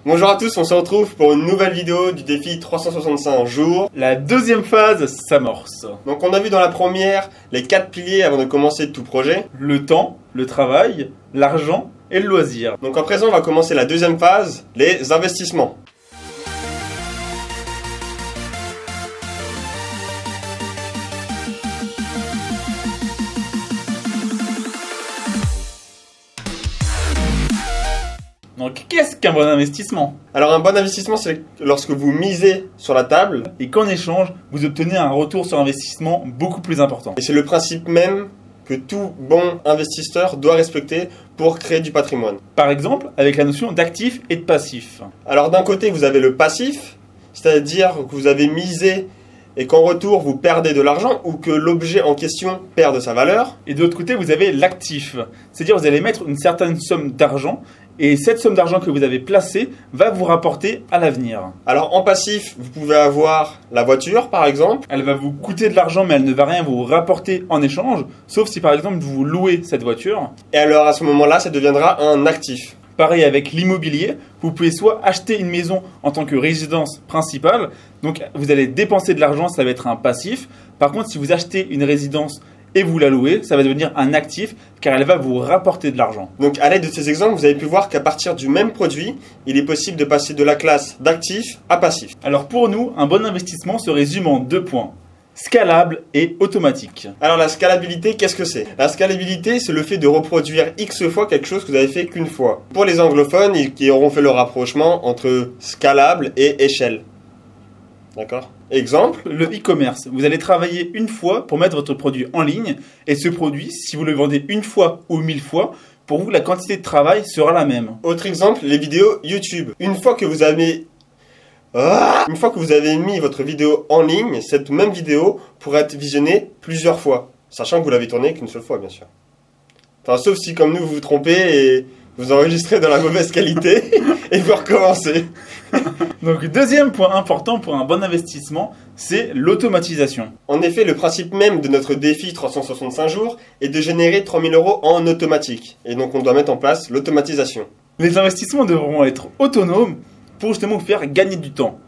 Bonjour à tous, on se retrouve pour une nouvelle vidéo du défi 365 jours. La deuxième phase s'amorce. Donc on a vu dans la première les 4 piliers avant de commencer tout projet. Le temps, le travail, l'argent et le loisir. Donc à présent on va commencer la deuxième phase, les investissements. Donc qu'est-ce qu'un bon investissement? Alors un bon investissement, c'est lorsque vous misez sur la table. Et qu'en échange, vous obtenez un retour sur investissement beaucoup plus important. Et c'est le principe même que tout bon investisseur doit respecter pour créer du patrimoine. Par exemple, avec la notion d'actif et de passif. Alors d'un côté, vous avez le passif, c'est-à-dire que vous avez misé et qu'en retour, vous perdez de l'argent ou que l'objet en question perd de sa valeur. Et de l'autre côté, vous avez l'actif, c'est-à-dire vous allez mettre une certaine somme d'argent et cette somme d'argent que vous avez placée va vous rapporter à l'avenir. Alors en passif, vous pouvez avoir la voiture par exemple. Elle va vous coûter de l'argent mais elle ne va rien vous rapporter en échange, sauf si par exemple vous louez cette voiture. Et alors à ce moment-là, ça deviendra un actif. Pareil avec l'immobilier, vous pouvez soit acheter une maison en tant que résidence principale, donc vous allez dépenser de l'argent, ça va être un passif. Par contre, si vous achetez une résidence et vous la louez, ça va devenir un actif car elle va vous rapporter de l'argent. Donc à l'aide de ces exemples, vous avez pu voir qu'à partir du même produit, il est possible de passer de la classe d'actif à passif. Alors pour nous, un bon investissement se résume en 2 points. Scalable et automatique. Alors la scalabilité, qu'est-ce que c'est? La scalabilité, c'est le fait de reproduire X fois quelque chose que vous avez fait qu'une fois. Pour les anglophones, qui auront fait le rapprochement entre scalable et échelle. D'accord? Exemple, le e-commerce. Vous allez travailler une fois pour mettre votre produit en ligne et ce produit, si vous le vendez une fois ou 1000 fois, pour vous, la quantité de travail sera la même. Autre exemple, les vidéos YouTube. Une fois que vous avez mis votre vidéo en ligne, cette même vidéo pourra être visionnée plusieurs fois, sachant que vous l'avez tournée qu'une seule fois, bien sûr. Enfin, sauf si, comme nous, vous vous trompez et vous enregistrez dans la mauvaise qualité et vous recommencez. Donc, deuxième point important pour un bon investissement, c'est l'automatisation. En effet, le principe même de notre défi 365 jours est de générer 3000 € en automatique. Et donc, on doit mettre en place l'automatisation. Les investissements devront être autonomes pour justement vous faire gagner du temps.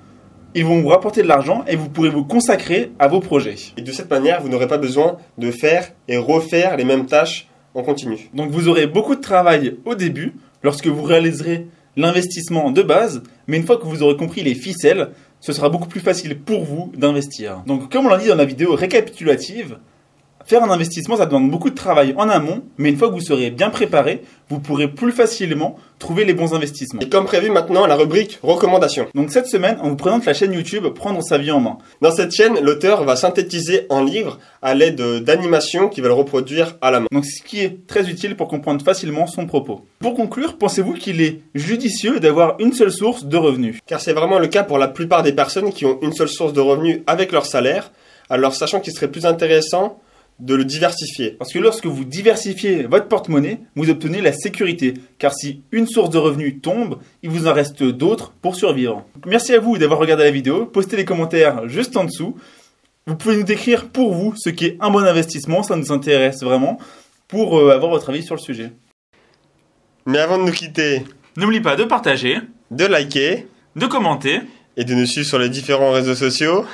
Ils vont vous rapporter de l'argent et vous pourrez vous consacrer à vos projets. Et de cette manière, vous n'aurez pas besoin de faire et refaire les mêmes tâches en continu. Donc vous aurez beaucoup de travail au début, lorsque vous réaliserez l'investissement de base, mais une fois que vous aurez compris les ficelles, ce sera beaucoup plus facile pour vous d'investir. Donc comme on l'a dit dans la vidéo récapitulative, faire un investissement, ça demande beaucoup de travail en amont, mais une fois que vous serez bien préparé, vous pourrez plus facilement trouver les bons investissements. Et comme prévu maintenant, la rubrique recommandations. Donc cette semaine, on vous présente la chaîne YouTube Prendre sa vie en main. Dans cette chaîne, l'auteur va synthétiser en livre à l'aide d'animations qui va le reproduire à la main. Donc ce qui est très utile pour comprendre facilement son propos. Pour conclure, pensez-vous qu'il est judicieux d'avoir une seule source de revenus? Car c'est vraiment le cas pour la plupart des personnes qui ont une seule source de revenus avec leur salaire, alors sachant qu'il serait plus intéressant de le diversifier. Parce que lorsque vous diversifiez votre porte-monnaie, vous obtenez la sécurité. Car si une source de revenus tombe, il vous en reste d'autres pour survivre. Merci à vous d'avoir regardé la vidéo. Postez les commentaires juste en dessous. Vous pouvez nous décrire pour vous ce qu'est un bon investissement. Ça nous intéresse vraiment pour avoir votre avis sur le sujet. Mais avant de nous quitter, n'oubliez pas de partager, de liker, de commenter et de nous suivre sur les différents réseaux sociaux.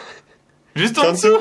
Juste en dessous.